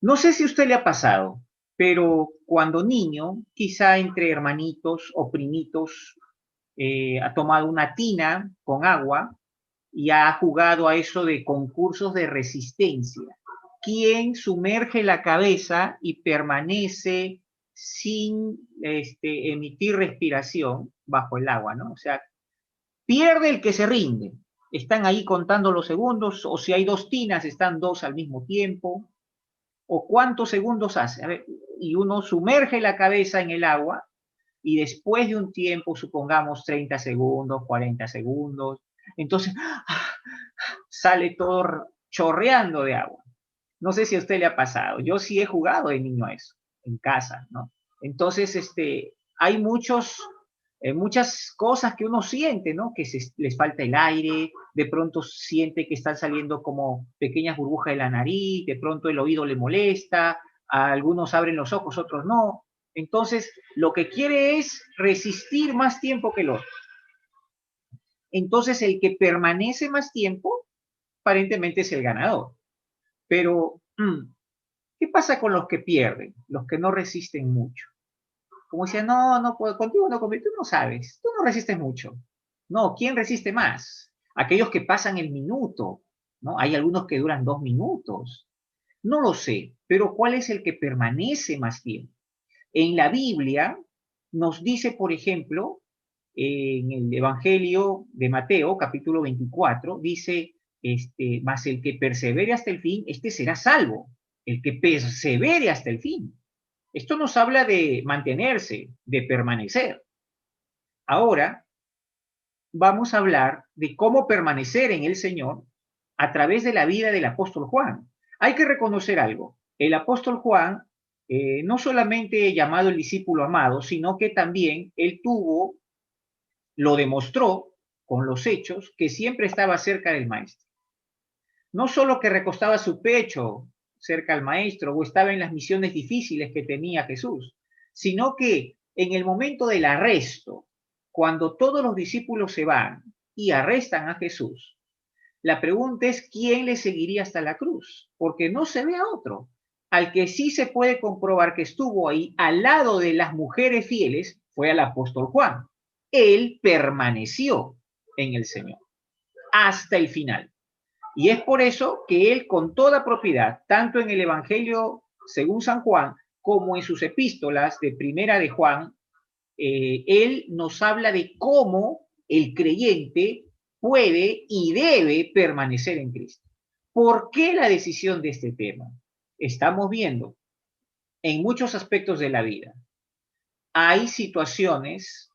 No sé si a usted le ha pasado, pero cuando niño, quizá entre hermanitos o primitos, ha tomado una tina con agua y ha jugado a eso de concursos de resistencia. ¿Quién sumerge la cabeza y permanece sin emitir respiración bajo el agua, ¿no? O sea, pierde el que se rinde. Están ahí contando los segundos, o si hay dos tinas, están dos al mismo tiempo, o cuántos segundos hace. A ver, y uno sumerge la cabeza en el agua y después de un tiempo, supongamos 30 segundos, 40 segundos, entonces sale todo chorreando de agua. No sé si a usted le ha pasado. Yo sí he jugado de niño a eso, en casa, ¿no? Entonces, hay muchas cosas que uno siente, ¿no? Que les falta el aire, de pronto siente que están saliendo como pequeñas burbujas de la nariz, de pronto el oído le molesta, a algunos abren los ojos, otros no. Entonces, lo que quiere es resistir más tiempo que el otro. Entonces, el que permanece más tiempo, aparentemente es el ganador. Pero, ¿qué pasa con los que pierden? Los que no resisten mucho. Como decía, no, no puedo, contigo no compito, tú no sabes, tú no resistes mucho. No, ¿quién resiste más? Aquellos que pasan el minuto, ¿no? Hay algunos que duran 2 minutos. No lo sé, pero ¿cuál es el que permanece más tiempo? En la Biblia nos dice, por ejemplo, en el Evangelio de Mateo, capítulo 24, dice, mas el que persevere hasta el fin, este será salvo. El que persevere hasta el fin. Esto nos habla de mantenerse, de permanecer. Ahora vamos a hablar de cómo permanecer en el Señor a través de la vida del apóstol Juan. Hay que reconocer algo. El apóstol Juan no solamente llamado el discípulo amado, sino que también él lo demostró con los hechos, que siempre estaba cerca del maestro. No solo que recostaba su pecho cerca al maestro o estaba en las misiones difíciles que tenía Jesús, sino que en el momento del arresto, cuando todos los discípulos se van y arrestan a Jesús, la pregunta es quién le seguiría hasta la cruz, porque no se ve a otro. Al que sí se puede comprobar que estuvo ahí al lado de las mujeres fieles fue al apóstol Juan. Él permaneció en el Señor hasta el final. Y es por eso que él con toda propiedad, tanto en el Evangelio según San Juan, como en sus epístolas de Primera de Juan, él nos habla de cómo el creyente puede y debe permanecer en Cristo. ¿Por qué la decisión de este tema? Estamos viendo en muchos aspectos de la vida. Hay situaciones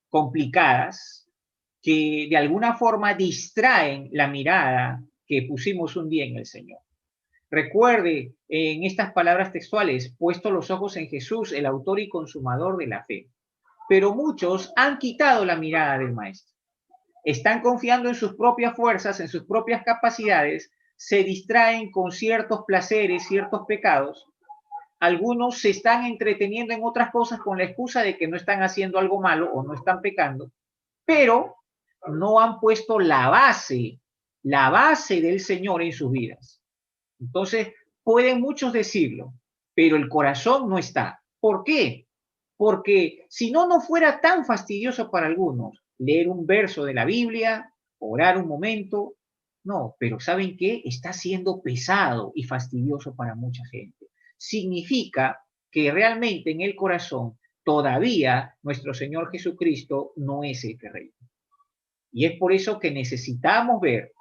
complicadas que de alguna forma distraen la mirada que pusimos un día en el Señor. Recuerde en estas palabras textuales, puesto los ojos en Jesús, el autor y consumador de la fe. Pero muchos han quitado la mirada del Maestro. Están confiando en sus propias fuerzas, en sus propias capacidades, se distraen con ciertos placeres, ciertos pecados. Algunos se están entreteniendo en otras cosas con la excusa de que no están haciendo algo malo o no están pecando, pero no han puesto la base del Señor en sus vidas. Entonces, pueden muchos decirlo, pero el corazón no está. ¿Por qué? Porque si no, no fuera tan fastidioso para algunos leer un verso de la Biblia, orar un momento. No, pero ¿saben qué? Está siendo pesado y fastidioso para mucha gente. Significa que realmente en el corazón todavía nuestro Señor Jesucristo no es el que reina. Y es por eso que necesitamos ver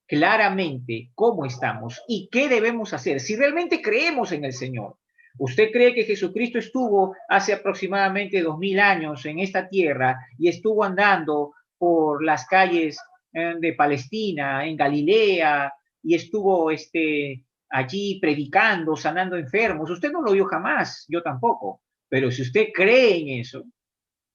claramente cómo estamos y qué debemos hacer. Si realmente creemos en el Señor, ¿usted cree que Jesucristo estuvo hace aproximadamente 2000 años en esta tierra y estuvo andando por las calles de Palestina, en Galilea, y estuvo allí predicando, sanando enfermos? Usted no lo vio jamás, yo tampoco. Pero si usted cree en eso,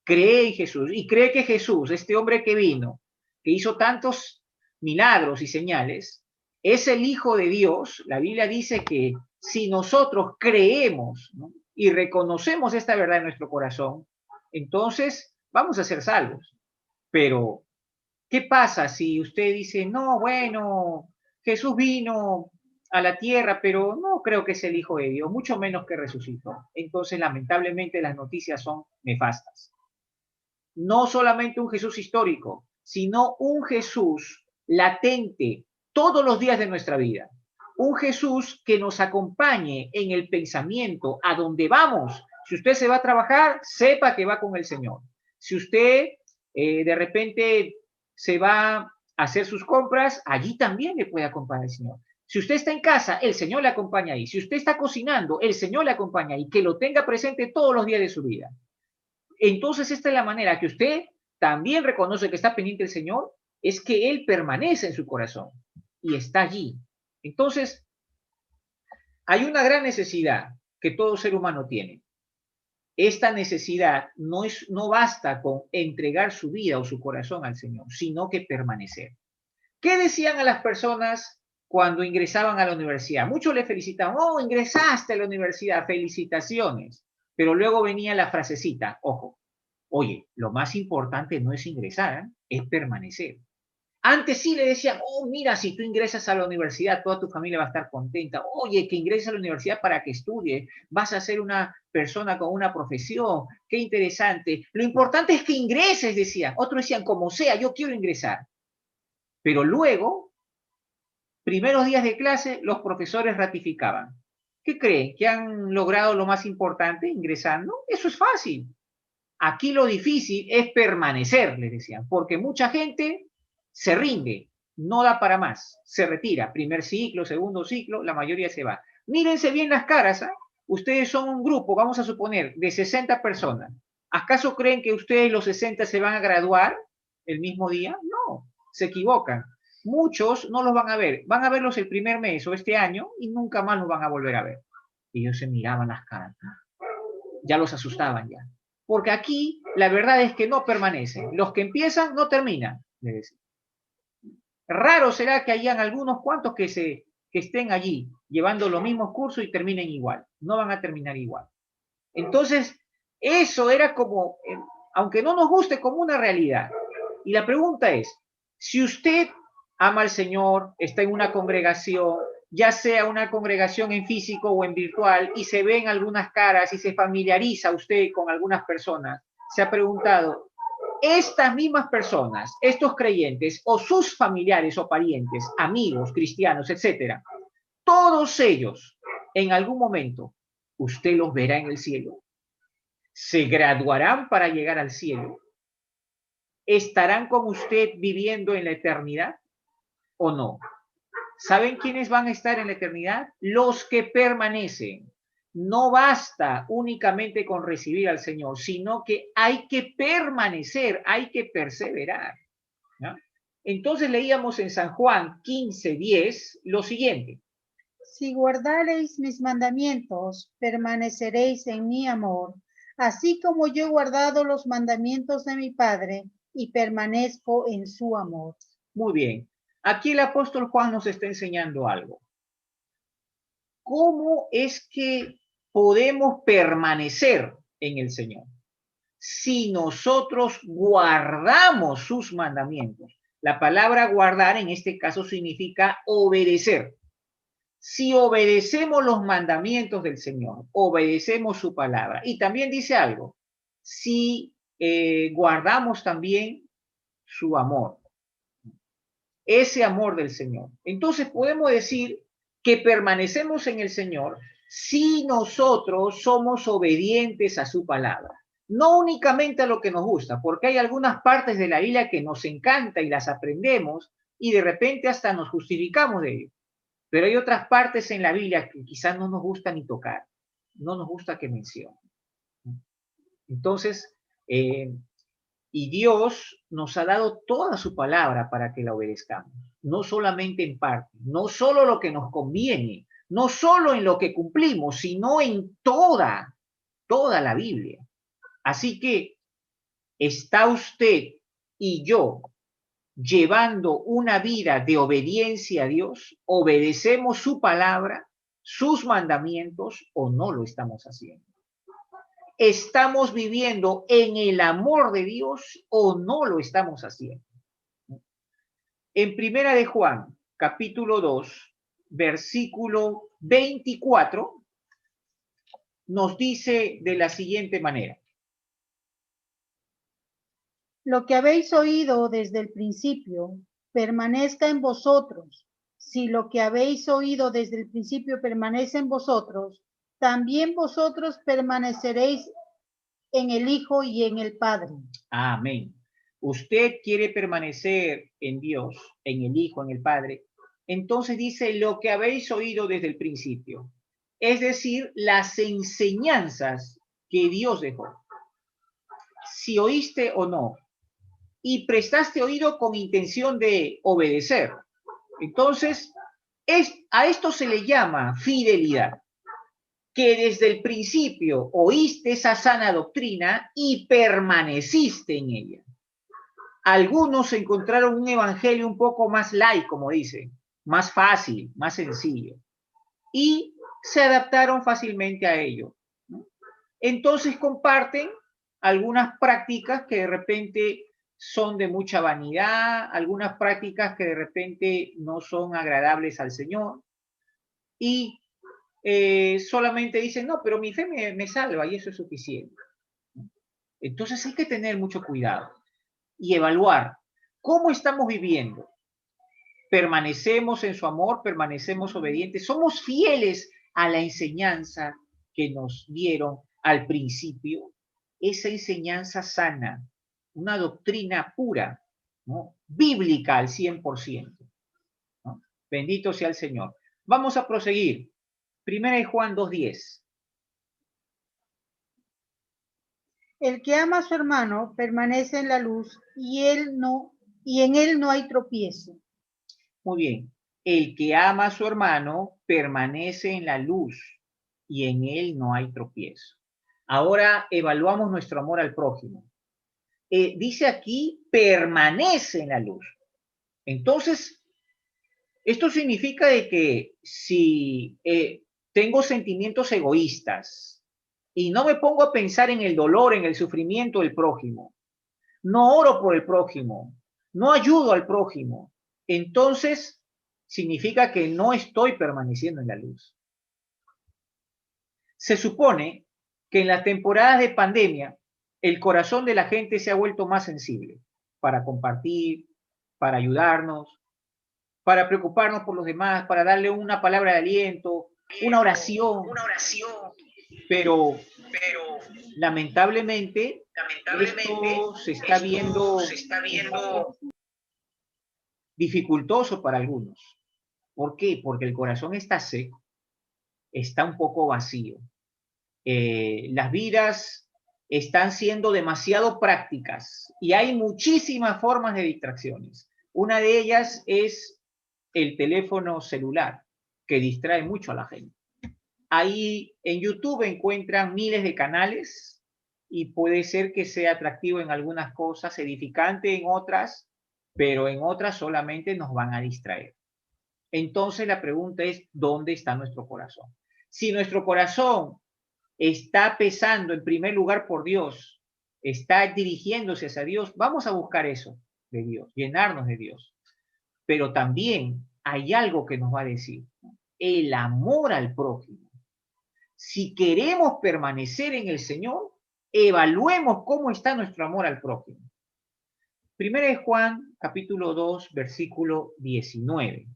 cree en Jesús y cree que Jesús, este hombre que vino, que hizo tantos milagros y señales, es el Hijo de Dios. La Biblia dice que si nosotros creemos, ¿no?, y reconocemos esta verdad en nuestro corazón, entonces vamos a ser salvos. Pero, ¿qué pasa si usted dice, no, bueno, Jesús vino a la tierra, pero no creo que es el Hijo de Dios, mucho menos que resucitó. Entonces, lamentablemente, las noticias son nefastas. No solamente un Jesús histórico, sino un Jesús latente todos los días de nuestra vida. Un Jesús que nos acompañe en el pensamiento a donde vamos. Si usted se va a trabajar, sepa que va con el Señor. Si usted de repente se va a hacer sus compras, allí también le puede acompañar el Señor. Si usted está en casa, el Señor le acompaña ahí. Si usted está cocinando, el Señor le acompaña ahí. Que lo tenga presente todos los días de su vida. Entonces, esta es la manera que usted también reconoce que está pendiente del Señor, es que Él permanece en su corazón y está allí. Entonces, hay una gran necesidad que todo ser humano tiene. Esta necesidad no basta con entregar su vida o su corazón al Señor, sino que permanecer. ¿Qué decían a las personas cuando ingresaban a la universidad? Muchos le felicitaban, oh, ingresaste a la universidad, felicitaciones. Pero luego venía la frasecita, ojo, oye, lo más importante no es ingresar, ¿eh? Es permanecer. Antes sí le decían, oh, mira, si tú ingresas a la universidad, toda tu familia va a estar contenta. Oye, que ingreses a la universidad para que estudies, vas a ser una persona con una profesión, qué interesante. Lo importante es que ingreses, decían. Otros decían, como sea, yo quiero ingresar. Pero luego, primeros días de clase, los profesores ratificaban. ¿Qué creen? ¿Que han logrado lo más importante ingresando? Eso es fácil. Aquí lo difícil es permanecer, les decían, porque mucha gente se rinde, no da para más, se retira. Primer ciclo, segundo ciclo, la mayoría se va. Mírense bien las caras, ¿eh? Ustedes son un grupo, vamos a suponer, de 60 personas. ¿Acaso creen que ustedes los 60 se van a graduar el mismo día? No, se equivocan. Muchos no los van a verlos el primer mes o este año y nunca más los van a volver a ver. Y ellos se miraban las caras, ya los asustaban ya. Porque aquí la verdad es que no permanecen. Los que empiezan no terminan. Raro será que hayan algunos cuantos que estén allí llevando los mismos cursos y terminen igual. No van a terminar igual. Entonces, eso era como, aunque no nos guste, como una realidad. Y la pregunta es, si usted ama al Señor, está en una congregación, ya sea una congregación en físico o en virtual, y se ven algunas caras y se familiariza usted con algunas personas, se ha preguntado, estas mismas personas, estos creyentes o sus familiares o parientes, amigos, cristianos, etcétera, todos ellos, en algún momento, usted los verá en el cielo. ¿Se graduarán para llegar al cielo? ¿Estarán con usted viviendo en la eternidad o no? ¿Saben quiénes van a estar en la eternidad? Los que permanecen. No basta únicamente con recibir al Señor, sino que hay que permanecer, hay que perseverar, ¿no? Entonces leíamos en San Juan 15:10 lo siguiente. Si guardareis mis mandamientos, permaneceréis en mi amor, así como yo he guardado los mandamientos de mi Padre y permanezco en su amor. Muy bien. Aquí el apóstol Juan nos está enseñando algo. ¿Cómo es que podemos permanecer en el Señor? Si nosotros guardamos sus mandamientos. La palabra guardar en este caso significa obedecer. Si obedecemos los mandamientos del Señor, obedecemos su palabra. Y también dice algo, si guardamos también su amor, ese amor del Señor. Entonces podemos decir que permanecemos en el Señor si nosotros somos obedientes a su palabra. No únicamente a lo que nos gusta, porque hay algunas partes de la Biblia que nos encanta y las aprendemos y de repente hasta nos justificamos de ello. Pero hay otras partes en la Biblia que quizás no nos gusta ni tocar, no nos gusta que mencione. Entonces, y Dios nos ha dado toda su palabra para que la obedezcamos, no solamente en parte, no solo lo que nos conviene, no solo en lo que cumplimos, sino en toda la Biblia. Así que, ¿está usted y yo llevando una vida de obediencia a Dios? ¿Obedecemos su palabra, sus mandamientos o no lo estamos haciendo? ¿Estamos viviendo en el amor de Dios o no lo estamos haciendo? En Primera de Juan, capítulo 2, versículo 24, nos dice de la siguiente manera. Lo que habéis oído desde el principio permanezca en vosotros. Si lo que habéis oído desde el principio permanece en vosotros, también vosotros permaneceréis en el Hijo y en el Padre. Amén. Usted quiere permanecer en Dios, en el Hijo, en el Padre. Entonces dice lo que habéis oído desde el principio. Es decir, las enseñanzas que Dios dejó. Si oíste o no, y prestaste oído con intención de obedecer. Entonces, a esto se le llama fidelidad, que desde el principio oíste esa sana doctrina y permaneciste en ella. Algunos encontraron un evangelio un poco más light, como dicen, más fácil, más sencillo, y se adaptaron fácilmente a ello. Entonces comparten algunas prácticas que de repente son de mucha vanidad, algunas prácticas que de repente no son agradables al Señor, y solamente dicen, no, pero mi fe me salva y eso es suficiente. Entonces hay que tener mucho cuidado y evaluar cómo estamos viviendo. Permanecemos en su amor, permanecemos obedientes, somos fieles a la enseñanza que nos dieron al principio, esa enseñanza sana, una doctrina pura, ¿no? Bíblica al 100%, ¿no? Bendito sea el Señor. Vamos a proseguir. Primera de Juan 2:10. El que ama a su hermano permanece en la luz y en él no hay tropiezo. Muy bien. El que ama a su hermano permanece en la luz y en él no hay tropiezo. Ahora evaluamos nuestro amor al prójimo. Dice aquí, permanece en la luz. Entonces, esto significa de que si tengo sentimientos egoístas y no me pongo a pensar en el dolor, en el sufrimiento del prójimo, no oro por el prójimo, no ayudo al prójimo, entonces significa que no estoy permaneciendo en la luz. Se supone que en las temporadas de pandemia el corazón de la gente se ha vuelto más sensible para compartir, para ayudarnos, para preocuparnos por los demás, para darle una palabra de aliento, una oración, pero lamentablemente esto se está viendo un poco dificultoso para algunos. ¿Por qué? Porque el corazón está seco, está un poco vacío. Las vidas están siendo demasiado prácticas y hay muchísimas formas de distracciones. Una de ellas es el teléfono celular, que distrae mucho a la gente. Ahí en YouTube encuentran miles de canales y puede ser que sea atractivo en algunas cosas, edificante en otras, pero en otras solamente nos van a distraer. Entonces la pregunta es, ¿dónde está nuestro corazón? Si nuestro corazón está pesando en primer lugar por Dios, está dirigiéndose hacia Dios, vamos a buscar eso de Dios, llenarnos de Dios. Pero también hay algo que nos va a decir, el amor al prójimo. Si queremos permanecer en el Señor, evaluemos cómo está nuestro amor al prójimo. Primera de Juan, capítulo 2, versículo 19.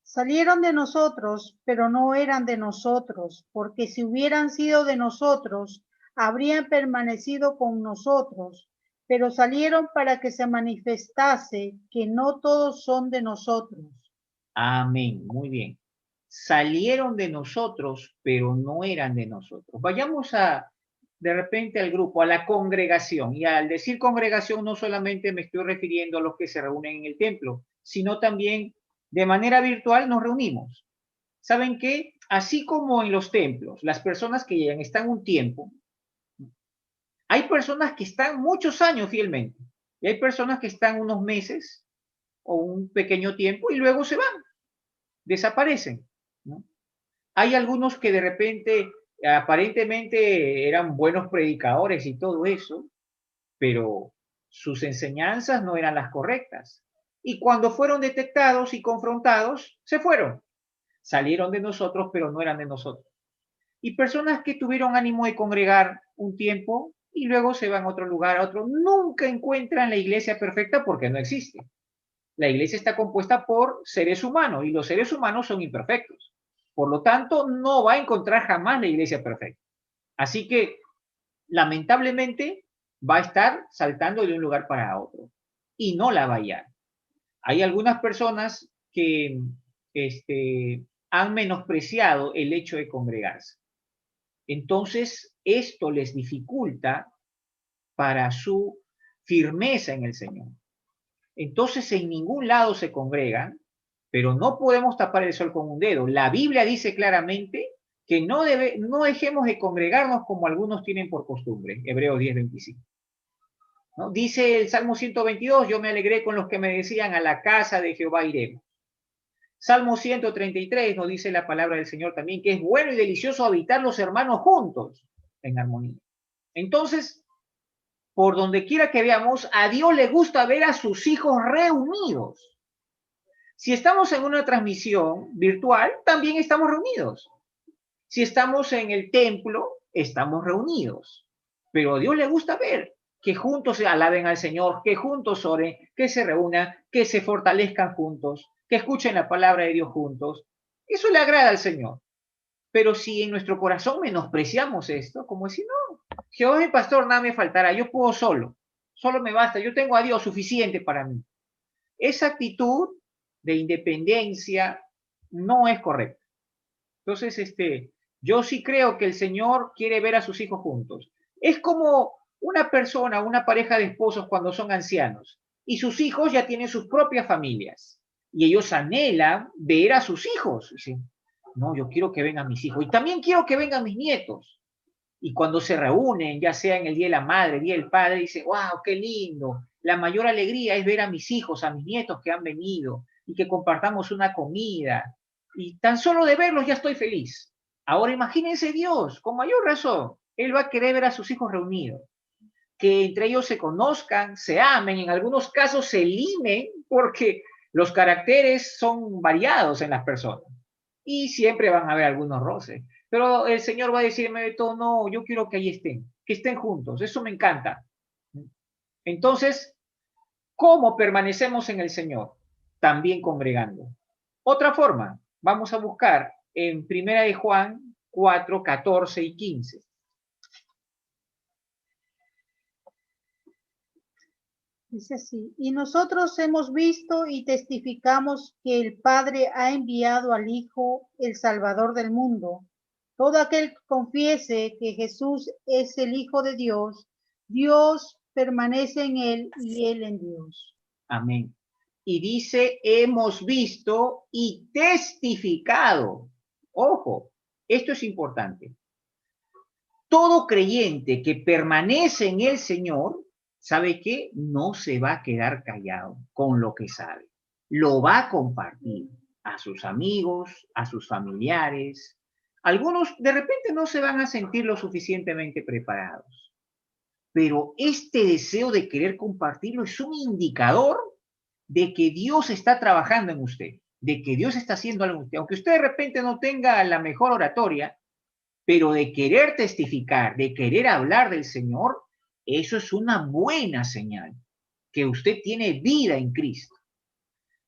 Salieron de nosotros, pero no eran de nosotros, porque si hubieran sido de nosotros, habrían permanecido con nosotros, pero salieron para que se manifestase que no todos son de nosotros. Amén, muy bien. Salieron de nosotros, pero no eran de nosotros. Vayamos de repente al grupo, a la congregación. Y al decir congregación, no solamente me estoy refiriendo a los que se reúnen en el templo, sino también de manera virtual nos reunimos. ¿Saben qué? Así como en los templos, las personas que llegan están un tiempo, hay personas que están muchos años fielmente, y hay personas que están unos meses o un pequeño tiempo y luego se van, desaparecen, ¿no? Hay algunos que de repente aparentemente eran buenos predicadores y todo eso, pero sus enseñanzas no eran las correctas. Y cuando fueron detectados y confrontados, se fueron. Salieron de nosotros, pero no eran de nosotros. Y personas que tuvieron ánimo de congregar un tiempo y luego se van a otro lugar, a otro, nunca encuentran la iglesia perfecta porque no existe. La iglesia está compuesta por seres humanos y los seres humanos son imperfectos. Por lo tanto, no va a encontrar jamás la iglesia perfecta. Así que, lamentablemente, va a estar saltando de un lugar para otro y no la va a hallar. Hay algunas personas que han menospreciado el hecho de congregarse. Entonces, esto les dificulta para su firmeza en el Señor. Entonces, en ningún lado se congregan, pero no podemos tapar el sol con un dedo. La Biblia dice claramente que no dejemos de congregarnos como algunos tienen por costumbre. Hebreos 10:25. ¿No? Dice el Salmo 122, yo me alegré con los que me decían, a la casa de Jehová iremos. Salmo 133 nos dice la palabra del Señor también, que es bueno y delicioso habitar los hermanos juntos en armonía. Entonces, por donde quiera que veamos, a Dios le gusta ver a sus hijos reunidos. Si estamos en una transmisión virtual, también estamos reunidos. Si estamos en el templo, estamos reunidos. Pero a Dios le gusta ver que juntos se alaben al Señor, que juntos oren, que se reúnan, que se fortalezcan juntos, que escuchen la palabra de Dios juntos. Eso le agrada al Señor. Pero si en nuestro corazón menospreciamos esto, como decir, no, Jehová es mi pastor, nada me faltará, yo puedo solo me basta, yo tengo a Dios suficiente para mí. Esa actitud de independencia no es correcta. Entonces, yo sí creo que el Señor quiere ver a sus hijos juntos. Es como una persona, una pareja de esposos cuando son ancianos y sus hijos ya tienen sus propias familias y ellos anhelan ver a sus hijos. Dicen, no, yo quiero que vengan mis hijos y también quiero que vengan mis nietos. Y cuando se reúnen, ya sea en el Día de la Madre, Día del Padre, dicen, wow, qué lindo. La mayor alegría es ver a mis hijos, a mis nietos que han venido y que compartamos una comida. Y tan solo de verlos ya estoy feliz. Ahora imagínense Dios, con mayor razón, Él va a querer ver a sus hijos reunidos, que entre ellos se conozcan, se amen, en algunos casos se limen, porque los caracteres son variados en las personas. Y siempre van a haber algunos roces. Pero el Señor va a decirme de todo, no, yo quiero que ahí estén, que estén juntos, eso me encanta. Entonces, ¿cómo permanecemos en el Señor? También congregando. Otra forma, vamos a buscar en 1 de Juan 4, 14 y 15. Dice así, y nosotros hemos visto y testificamos que el Padre ha enviado al Hijo, el Salvador del mundo. Todo aquel que confiese que Jesús es el Hijo de Dios, Dios permanece en él y él en Dios. Amén. Y dice, hemos visto y testificado. Ojo, esto es importante. Todo creyente que permanece en el Señor, ¿sabe qué? No se va a quedar callado con lo que sabe. Lo va a compartir a sus amigos, a sus familiares. Algunos de repente no se van a sentir lo suficientemente preparados. Pero este deseo de querer compartirlo es un indicador de que Dios está trabajando en usted, de que Dios está haciendo algo en usted. Aunque usted de repente no tenga la mejor oratoria, pero de querer testificar, de querer hablar del Señor, eso es una buena señal, que usted tiene vida en Cristo.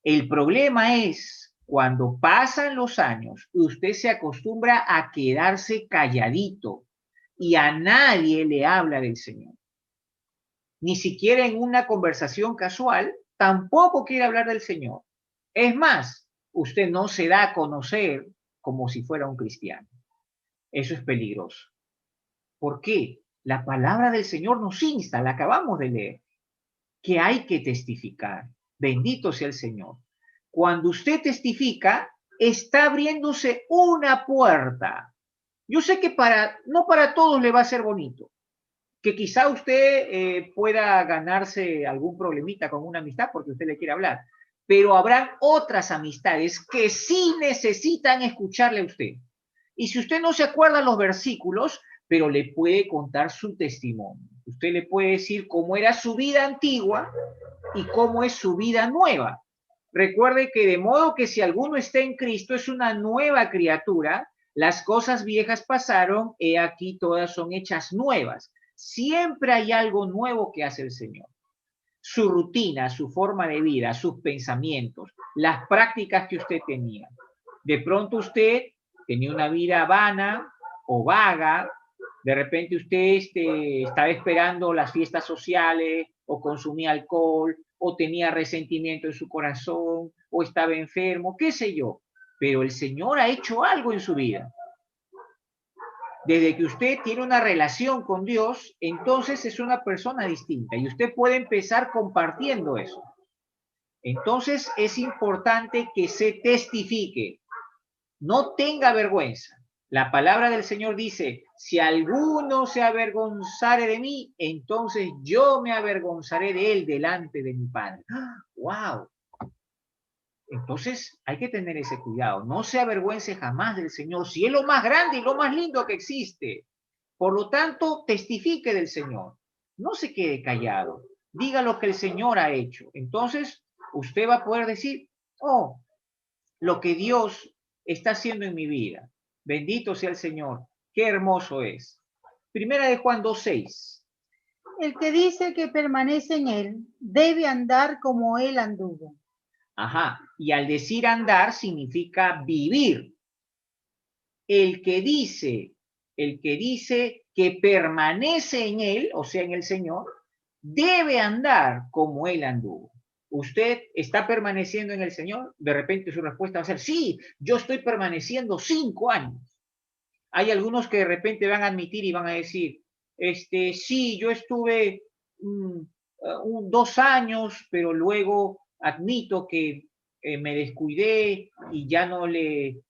El problema es cuando pasan los años y usted se acostumbra a quedarse calladito y a nadie le habla del Señor. Ni siquiera en una conversación casual, tampoco quiere hablar del Señor. Es más, usted no se da a conocer como si fuera un cristiano. Eso es peligroso. ¿Por qué? La palabra del Señor nos insta, la acabamos de leer, que hay que testificar. Bendito sea el Señor. Cuando usted testifica, está abriéndose una puerta. Yo sé que no para todos le va a ser bonito, que quizá usted pueda ganarse algún problemita con una amistad porque usted le quiere hablar, pero habrán otras amistades que sí necesitan escucharle a usted. Y si usted no se acuerda los versículos, pero le puede contar su testimonio. Usted le puede decir cómo era su vida antigua y cómo es su vida nueva. Recuerde que de modo que si alguno está en Cristo es una nueva criatura, las cosas viejas pasaron, he aquí todas son hechas nuevas. Siempre hay algo nuevo que hace el Señor. Su rutina, su forma de vida, sus pensamientos, las prácticas que usted tenía. De pronto usted tenía una vida vana o vaga, de repente usted estaba esperando las fiestas sociales o consumía alcohol o tenía resentimiento en su corazón o estaba enfermo, qué sé yo. Pero el Señor ha hecho algo en su vida. Desde que usted tiene una relación con Dios, entonces es una persona distinta y usted puede empezar compartiendo eso. Entonces es importante que se testifique. No tenga vergüenza. La palabra del Señor dice, si alguno se avergonzare de mí, entonces yo me avergonzaré de él delante de mi Padre. ¡Wow! Entonces hay que tener ese cuidado. No se avergüence jamás del Señor, si es lo más grande y lo más lindo que existe. Por lo tanto, testifique del Señor. No se quede callado. Diga lo que el Señor ha hecho. Entonces, usted va a poder decir, oh, lo que Dios está haciendo en mi vida. Bendito sea el Señor. Qué hermoso es. Primera de Juan 2:6. El que dice que permanece en él debe andar como él anduvo. Ajá. Y al decir andar significa vivir. El que dice, el que dice que permanece en él, o sea, en el Señor, debe andar como él anduvo. ¿Usted está permaneciendo en el Señor? De repente su respuesta va a ser, sí, yo estoy permaneciendo 5 años. Hay algunos que de repente van a admitir y van a decir, sí, yo estuve 2 años, pero luego admito que me descuidé y ya no le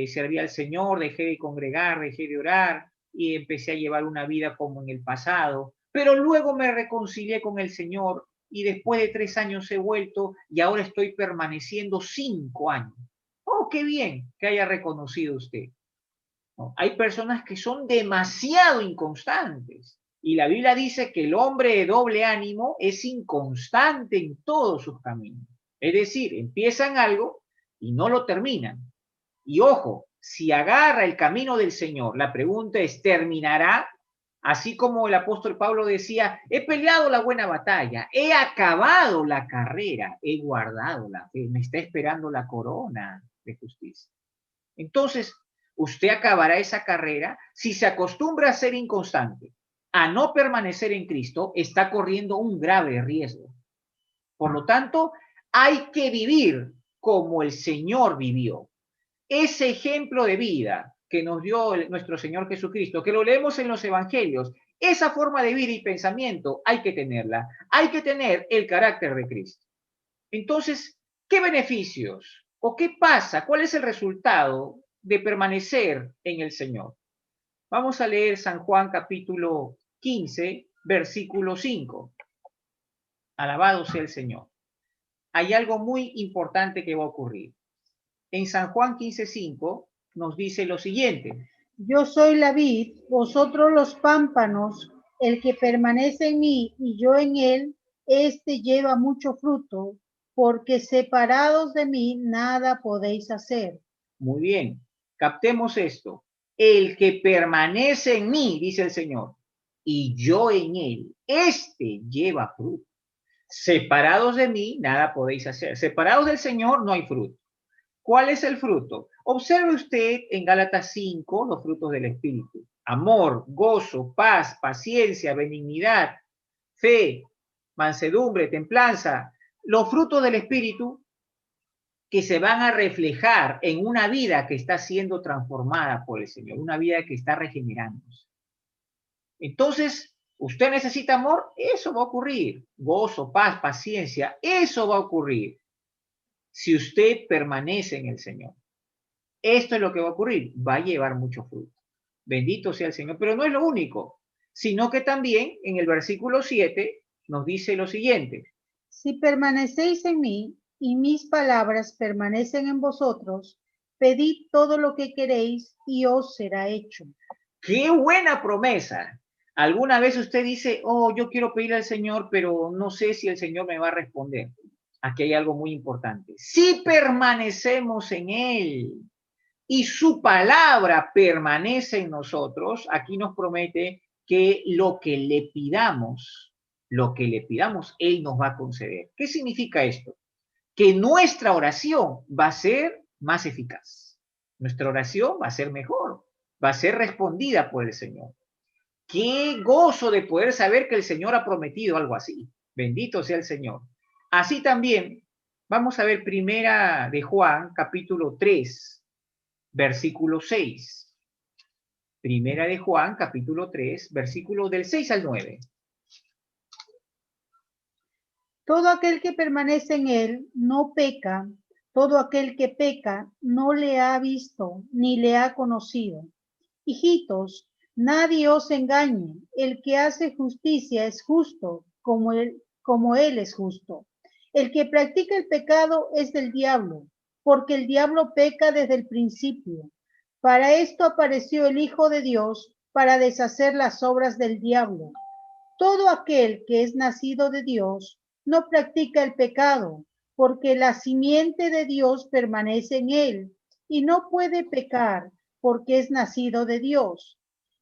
serví al Señor, dejé de congregar, dejé de orar y empecé a llevar una vida como en el pasado. Pero luego me reconcilié con el Señor y después de 3 años he vuelto y ahora estoy permaneciendo 5 años. Oh, qué bien que haya reconocido usted. ¿No? Hay personas que son demasiado inconstantes. Y la Biblia dice que el hombre de doble ánimo es inconstante en todos sus caminos. Es decir, empiezan algo y no lo terminan. Y ojo, si agarra el camino del Señor, la pregunta es, ¿terminará? Así como el apóstol Pablo decía, he peleado la buena batalla, he acabado la carrera, he guardado la fe, me está esperando la corona de justicia. Entonces, usted acabará esa carrera. Si se acostumbra a ser inconstante, a no permanecer en Cristo, está corriendo un grave riesgo. Por lo tanto, hay que vivir como el Señor vivió. Ese ejemplo de vida que nos dio nuestro Señor Jesucristo, que lo leemos en los Evangelios, esa forma de vida y pensamiento hay que tenerla. Hay que tener el carácter de Cristo. Entonces, ¿qué beneficios o qué pasa? ¿Cuál es el resultado de permanecer en el Señor? Vamos a leer San Juan capítulo 15, versículo 5. Alabado sea el Señor. Hay algo muy importante que va a ocurrir. En San Juan 15:5 nos dice lo siguiente. Yo soy la vid, vosotros los pámpanos, el que permanece en mí y yo en él, éste lleva mucho fruto, porque separados de mí nada podéis hacer. Muy bien, captemos esto. El que permanece en mí, dice el Señor, y yo en él, éste lleva fruto. Separados de mí, nada podéis hacer. Separados del Señor, no hay fruto. ¿Cuál es el fruto? Observe usted en Gálatas 5 los frutos del Espíritu. Amor, gozo, paz, paciencia, benignidad, fe, mansedumbre, templanza. Los frutos del Espíritu que se van a reflejar en una vida que está siendo transformada por el Señor, una vida que está regenerándose. Entonces, usted necesita amor, eso va a ocurrir. Gozo, paz, paciencia, eso va a ocurrir si usted permanece en el Señor. Esto es lo que va a ocurrir, va a llevar mucho fruto. Bendito sea el Señor, pero no es lo único, sino que también en el versículo 7 nos dice lo siguiente. Si permanecéis en mí y mis palabras permanecen en vosotros, pedid todo lo que queréis y os será hecho. ¡Qué buena promesa! ¿Alguna vez usted dice, oh, yo quiero pedirle al Señor, pero no sé si el Señor me va a responder? Aquí hay algo muy importante. Si permanecemos en Él y su palabra permanece en nosotros, aquí nos promete que lo que le pidamos, Él nos va a conceder. ¿Qué significa esto? Que nuestra oración va a ser más eficaz. Nuestra oración va a ser mejor, va a ser respondida por el Señor. Qué gozo de poder saber que el Señor ha prometido algo así. Bendito sea el Señor. Así también, vamos a ver primera de Juan, capítulo 3, versículo 6. Primera de Juan, capítulo 3, versículo del 6 al 9. Todo aquel que permanece en él no peca, todo aquel que peca no le ha visto ni le ha conocido. Hijitos, nadie os engañe, el que hace justicia es justo, como él es justo. El que practica el pecado es del diablo, porque el diablo peca desde el principio. Para esto apareció el Hijo de Dios, para deshacer las obras del diablo. Todo aquel que es nacido de Dios no practica el pecado, porque la simiente de Dios permanece en él y no puede pecar porque es nacido de Dios.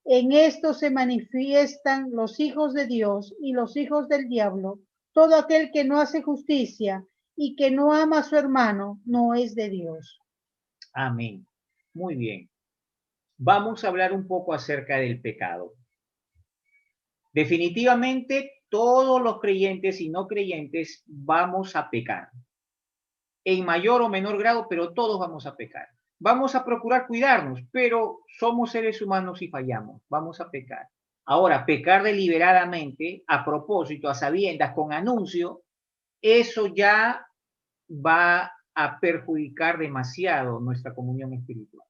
En esto se manifiestan los hijos de Dios y los hijos del diablo. Todo aquel que no hace justicia y que no ama a su hermano no es de Dios. Amén. Muy bien. Vamos a hablar un poco acerca del pecado. Definitivamente, todos los creyentes y no creyentes vamos a pecar. En mayor o menor grado, pero todos vamos a pecar. Vamos a procurar cuidarnos, pero somos seres humanos y fallamos. Vamos a pecar. Ahora, pecar deliberadamente, a propósito, a sabiendas, con anuncio, eso ya va a perjudicar demasiado nuestra comunión espiritual.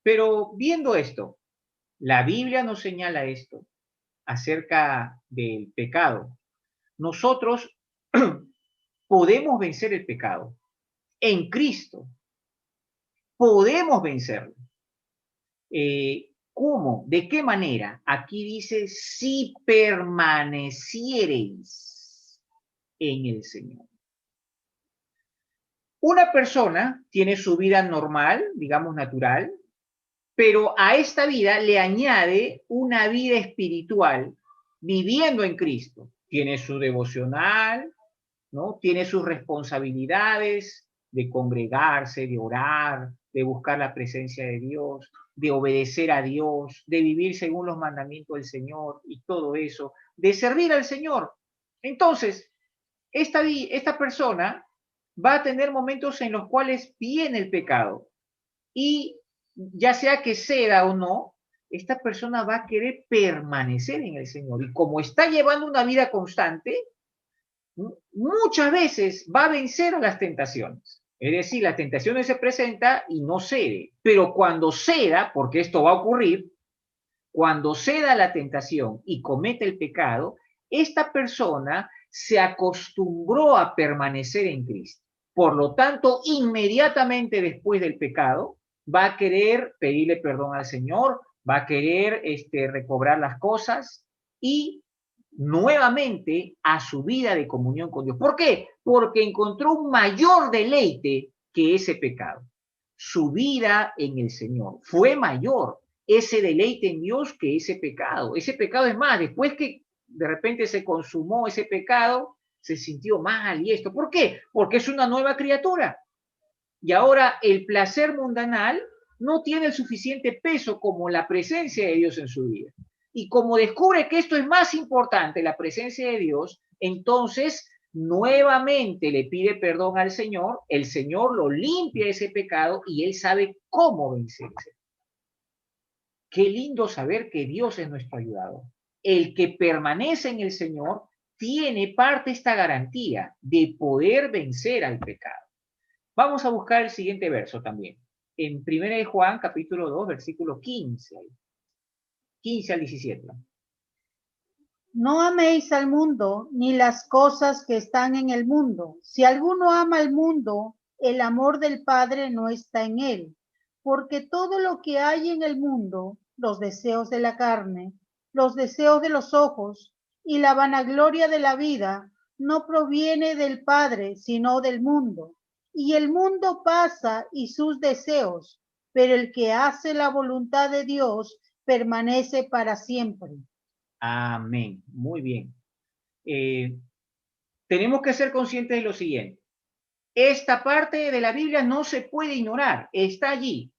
Pero viendo esto, la Biblia nos señala esto acerca del pecado. Nosotros podemos vencer el pecado en Cristo. Podemos vencerlo. ¿Cómo? ¿De qué manera? Aquí dice, si permaneciereis en el Señor. Una persona tiene su vida normal, digamos natural, pero a esta vida le añade una vida espiritual viviendo en Cristo. Tiene su devocional, ¿no? Tiene sus responsabilidades de congregarse, de orar, de buscar la presencia de Dios, de obedecer a Dios, de vivir según los mandamientos del Señor y todo eso, de servir al Señor. Entonces, esta persona va a tener momentos en los cuales viene el pecado y ya sea que ceda o no, esta persona va a querer permanecer en el Señor. Y como está llevando una vida constante, muchas veces va a vencer a las tentaciones. Es decir, las tentaciones se presentan y no cede. Pero cuando ceda, porque esto va a ocurrir, cuando ceda la tentación y comete el pecado, esta persona se acostumbró a permanecer en Cristo. Por lo tanto, inmediatamente después del pecado, va a querer pedirle perdón al Señor, va a querer recobrar las cosas y nuevamente a su vida de comunión con Dios. ¿Por qué? Porque encontró un mayor deleite que ese pecado. Su vida en el Señor fue mayor ese deleite en Dios que ese pecado. Ese pecado es más, después que de repente se consumó ese pecado, se sintió mal y esto. ¿Por qué? Porque es una nueva criatura. Y ahora el placer mundanal no tiene el suficiente peso como la presencia de Dios en su vida. Y como descubre que esto es más importante, la presencia de Dios, entonces nuevamente le pide perdón al Señor, el Señor lo limpia ese pecado y él sabe cómo vencerse. Qué lindo saber que Dios es nuestro ayudador. El que permanece en el Señor tiene parte esta garantía de poder vencer al pecado. Vamos a buscar el siguiente verso también. En 1 de Juan, capítulo 2, versículo 15. 15 al 17. No améis al mundo ni las cosas que están en el mundo. Si alguno ama al mundo, el amor del Padre no está en él, porque todo lo que hay en el mundo, los deseos de la carne, los deseos de los ojos y la vanagloria de la vida no proviene del Padre, sino del mundo. Y el mundo pasa y sus deseos, pero el que hace la voluntad de Dios permanece para siempre. Amén. Muy bien. Tenemos que ser conscientes de lo siguiente. Esta parte de la Biblia no se puede ignorar, está allí.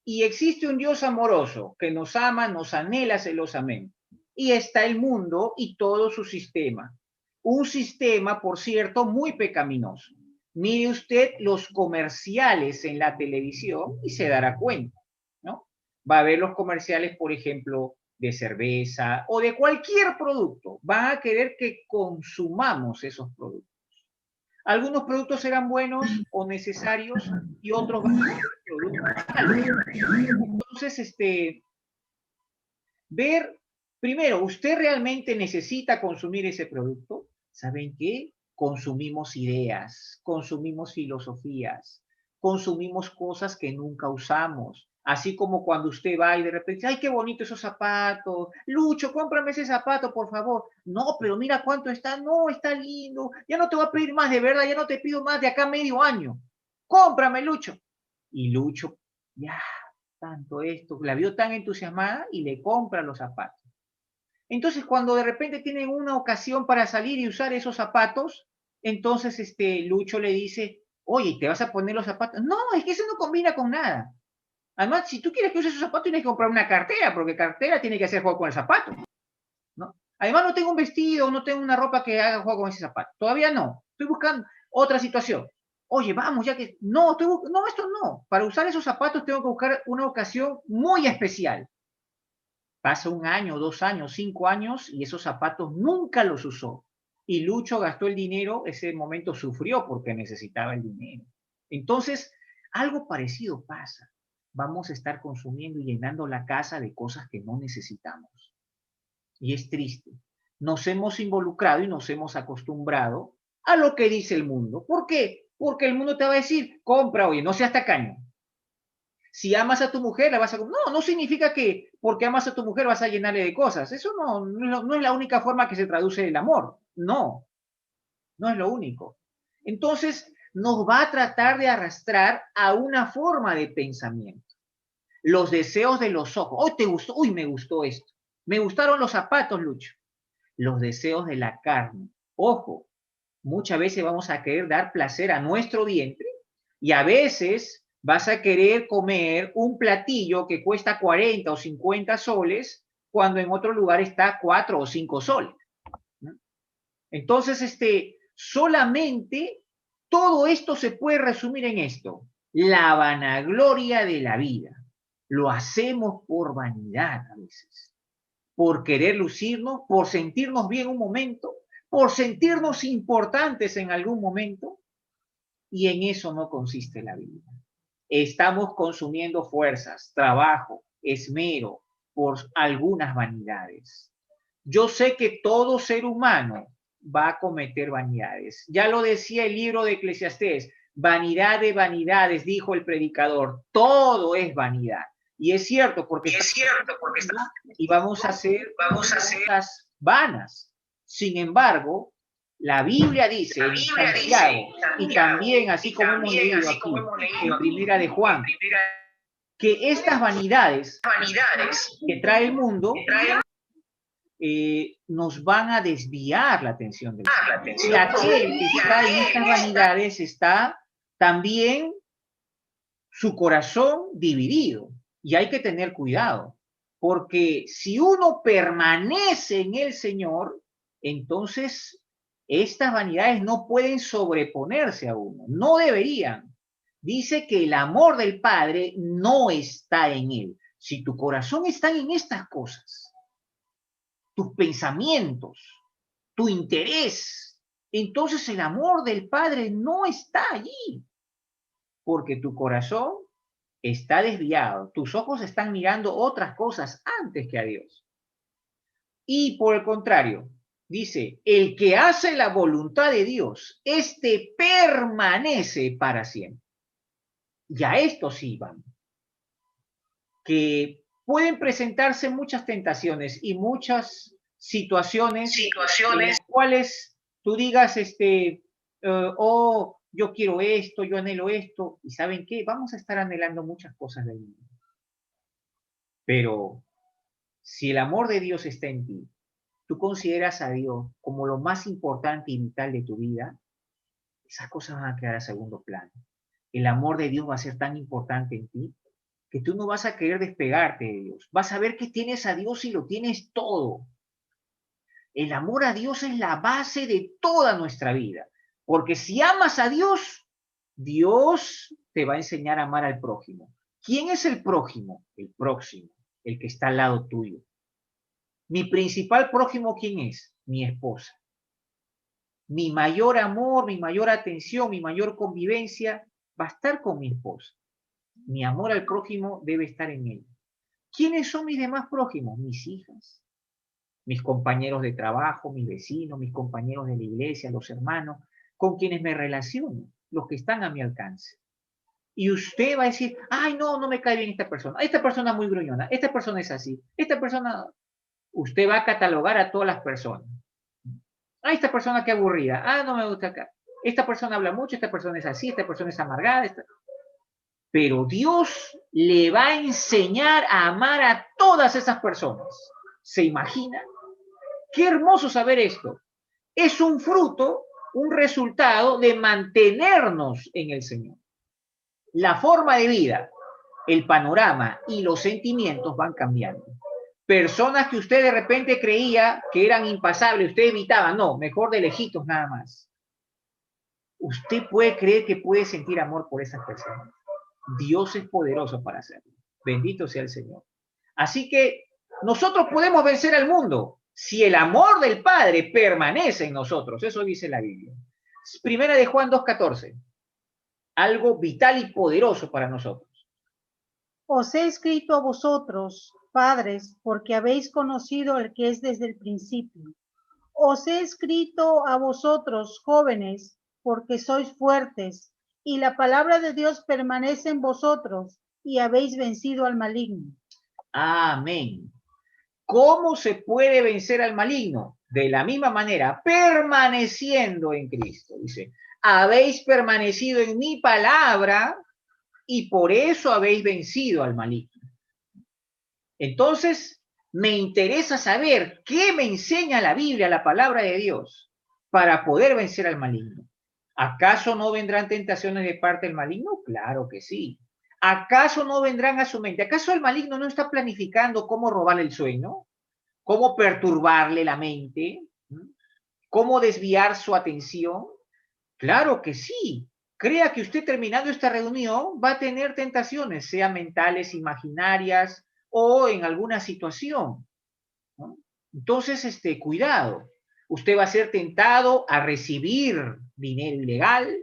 Y existe un Dios amoroso que nos ama, nos anhela celosamente. Y está el mundo y todo su sistema. Un sistema, por cierto, muy pecaminoso. Mire usted los comerciales en la televisión y se dará cuenta, ¿no? Va a ver los comerciales, por ejemplo, de cerveza o de cualquier producto. Van a querer que consumamos esos productos. Algunos productos serán buenos o necesarios y otros van a ser productos malos. Entonces, ver, primero, ¿usted realmente necesita consumir ese producto? ¿Saben qué? Consumimos ideas, consumimos filosofías, consumimos cosas que nunca usamos. Así como cuando usted va y de repente, ay, qué bonito esos zapatos. Lucho, cómprame ese zapato, por favor. No, pero mira cuánto está. No, está lindo. Ya no te voy a pedir más, de verdad, ya no te pido más de acá medio año. Cómprame, Lucho. Y Lucho, ya, tanto esto, la vio tan entusiasmada y le compra los zapatos. Entonces, cuando de repente tienen una ocasión para salir y usar esos zapatos, entonces Lucho le dice, oye, ¿te vas a poner los zapatos? No, es que eso no combina con nada. Además, si tú quieres que use esos zapatos, tienes que comprar una cartera, porque cartera tiene que hacer juego con el zapato, ¿no? Además, no tengo un vestido, no tengo una ropa que haga juego con ese zapato. Todavía no. Estoy buscando otra situación. Oye, vamos, ya que... No, no, esto no. Para usar esos zapatos tengo que buscar una ocasión muy especial. Pasa un año, 2 años, 5 años y esos zapatos nunca los usó. Y Lucho gastó el dinero, ese momento sufrió porque necesitaba el dinero. Entonces, algo parecido pasa. Vamos a estar consumiendo y llenando la casa de cosas que no necesitamos. Y es triste. Nos hemos involucrado y nos hemos acostumbrado a lo que dice el mundo. ¿Por qué? Porque el mundo te va a decir, compra, oye, no seas tacaño. Si amas a tu mujer, la vas a... No, no significa que porque amas a tu mujer vas a llenarle de cosas. Eso no es la única forma que se traduce el amor. No, no es lo único. Entonces, nos va a tratar de arrastrar a una forma de pensamiento. Los deseos de los ojos. Hoy te gustó, uy, me gustó esto. Me gustaron los zapatos, Lucho. Los deseos de la carne. Ojo, muchas veces vamos a querer dar placer a nuestro vientre y a veces vas a querer comer un platillo que cuesta 40 o 50 soles cuando en otro lugar está 4 o 5 soles. ¿No? Entonces, solamente todo esto se puede resumir en esto, la vanagloria de la vida. Lo hacemos por vanidad a veces, por querer lucirnos, por sentirnos bien un momento, por sentirnos importantes en algún momento, y en eso no consiste la vida. Estamos consumiendo fuerzas, trabajo, esmero por algunas vanidades. Yo sé que todo ser humano va a cometer vanidades. Ya lo decía el libro de Eclesiastés, vanidad de vanidades, dijo el predicador, todo es vanidad. Y es cierto, porque y vamos a hacer cosas vanas. Sin embargo, la Biblia dice en Santiago, y también así como hemos leído aquí en Primera de Juan, que estas vanidades que trae el mundo nos van a desviar la atención del Señor. Y aquel que está en estas vanidades está también su corazón dividido. Y hay que tener cuidado, porque si uno permanece en el Señor, entonces estas vanidades no pueden sobreponerse a uno, no deberían. Dice que el amor del Padre no está en él. Si tu corazón está en estas cosas, tus pensamientos, tu interés, entonces el amor del Padre no está allí, porque tu corazón está desviado, tus ojos están mirando otras cosas antes que a Dios. Y por el contrario, dice, el que hace la voluntad de Dios, este permanece para siempre. Y a esto sí van. Que pueden presentarse muchas tentaciones y muchas situaciones en las cuales tú digas, oh, yo quiero esto, yo anhelo esto, y ¿saben qué? Vamos a estar anhelando muchas cosas del mundo. Pero si el amor de Dios está en ti, tú consideras a Dios como lo más importante y vital de tu vida, esas cosas van a quedar a segundo plano. El amor de Dios va a ser tan importante en ti que tú no vas a querer despegarte de Dios. Vas a ver que tienes a Dios y lo tienes todo. El amor a Dios es la base de toda nuestra vida. Porque si amas a Dios, Dios te va a enseñar a amar al prójimo. ¿Quién es el prójimo? El próximo, el que está al lado tuyo. Mi principal prójimo, ¿quién es? Mi esposa. Mi mayor amor, mi mayor atención, mi mayor convivencia va a estar con mi esposa. Mi amor al prójimo debe estar en él. ¿Quiénes son mis demás prójimos? Mis hijas, mis compañeros de trabajo, mis vecinos, mis compañeros de la iglesia, los hermanos, con quienes me relaciono, los que están a mi alcance. Y usted va a decir, ay, no, no me cae bien esta persona es muy gruñona, esta persona es así, esta persona, usted va a catalogar a todas las personas. Ah, esta persona qué aburrida, ah, no me gusta acá, esta persona habla mucho, esta persona es así, esta persona es amargada, pero Dios le va a enseñar a amar a todas esas personas. ¿Se imagina? Qué hermoso saber esto. Es un fruto, un resultado de mantenernos en el Señor. La forma de vida, el panorama y los sentimientos van cambiando. Personas que usted de repente creía que eran impasables, usted evitaba, no, mejor de lejitos nada más. Usted puede creer que puede sentir amor por esas personas. Dios es poderoso para hacerlo. Bendito sea el Señor. Así que nosotros podemos vencer al mundo si el amor del Padre permanece en nosotros. Eso dice la Biblia. Primera de Juan 2:14. Algo vital y poderoso para nosotros. Os he escrito a vosotros, padres, porque habéis conocido al que es desde el principio. Os he escrito a vosotros, jóvenes, porque sois fuertes, y la palabra de Dios permanece en vosotros, y habéis vencido al maligno. Amén. ¿Cómo se puede vencer al maligno? De la misma manera, permaneciendo en Cristo. Dice, habéis permanecido en mi palabra y por eso habéis vencido al maligno. Entonces, me interesa saber qué me enseña la Biblia, la palabra de Dios, para poder vencer al maligno. ¿Acaso no vendrán tentaciones de parte del maligno? Claro que sí. ¿Acaso no vendrán a su mente? ¿Acaso el maligno no está planificando cómo robarle el sueño? ¿Cómo perturbarle la mente? ¿Cómo desviar su atención? Claro que sí. Crea que usted terminando esta reunión va a tener tentaciones, sean mentales, imaginarias o en alguna situación, ¿no? Entonces, cuidado. Usted va a ser tentado a recibir dinero ilegal,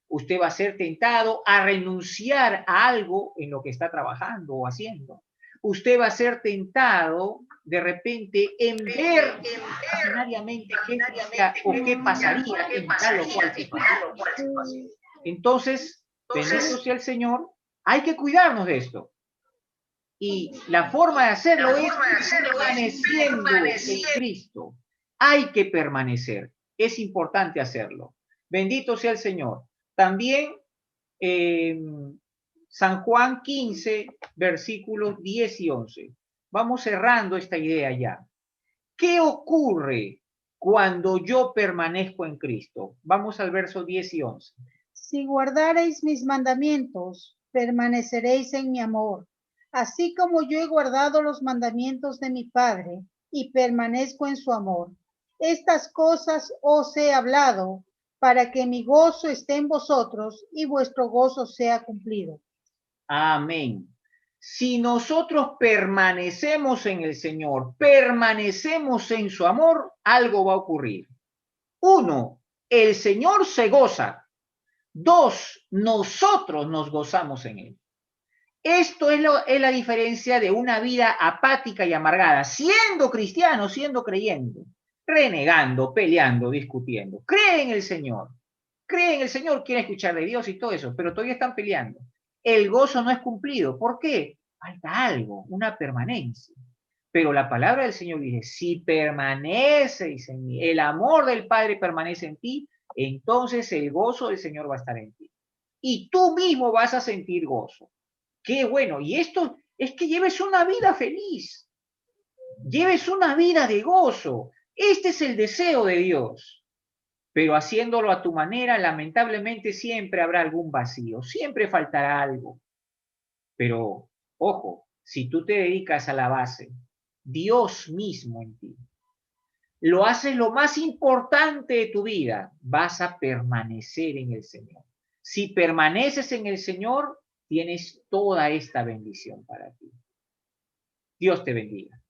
usted va a ser tentado a renunciar a algo en lo que está trabajando o haciendo. Usted va a ser tentado de repente en ver imaginariamente qué sería o qué pasaría en tal o cual situación. Entonces, bendito sea el Señor, hay que cuidarnos de esto. Y la forma de hacerlo es permaneciendo en Cristo. Hay que permanecer. Es importante hacerlo. Bendito sea el Señor. También San Juan 15, versículos 10 y 11. Vamos cerrando esta idea ya. ¿Qué ocurre cuando yo permanezco en Cristo? Vamos al verso 10 y 11. Si guardareis mis mandamientos, permaneceréis en mi amor, así como yo he guardado los mandamientos de mi Padre y permanezco en su amor. Estas cosas os he hablado para que mi gozo esté en vosotros y vuestro gozo sea cumplido. Amén. Si nosotros permanecemos en el Señor, permanecemos en su amor, algo va a ocurrir. Uno, el Señor se goza. Dos, nosotros nos gozamos en él. Esto es la diferencia de una vida apática y amargada, siendo cristiano, siendo creyente, renegando, peleando, discutiendo. Cree en el Señor, quiere escuchar de Dios y todo eso, pero todavía están peleando. El gozo no es cumplido. ¿Por qué? falta algo, una permanencia. Pero la palabra del Señor dice, si permaneceis en mí, el amor del Padre permanece en ti, entonces el gozo del Señor va a estar en ti. Y tú mismo vas a sentir gozo. Qué bueno. Y esto es que lleves una vida feliz, lleves una vida de gozo. Este es el deseo de Dios. Pero haciéndolo a tu manera, lamentablemente siempre habrá algún vacío, siempre faltará algo. Pero, ojo, si tú te dedicas a la base, Dios mismo en ti, lo haces lo más importante de tu vida, vas a permanecer en el Señor. Si permaneces en el Señor, tienes toda esta bendición para ti. Dios te bendiga.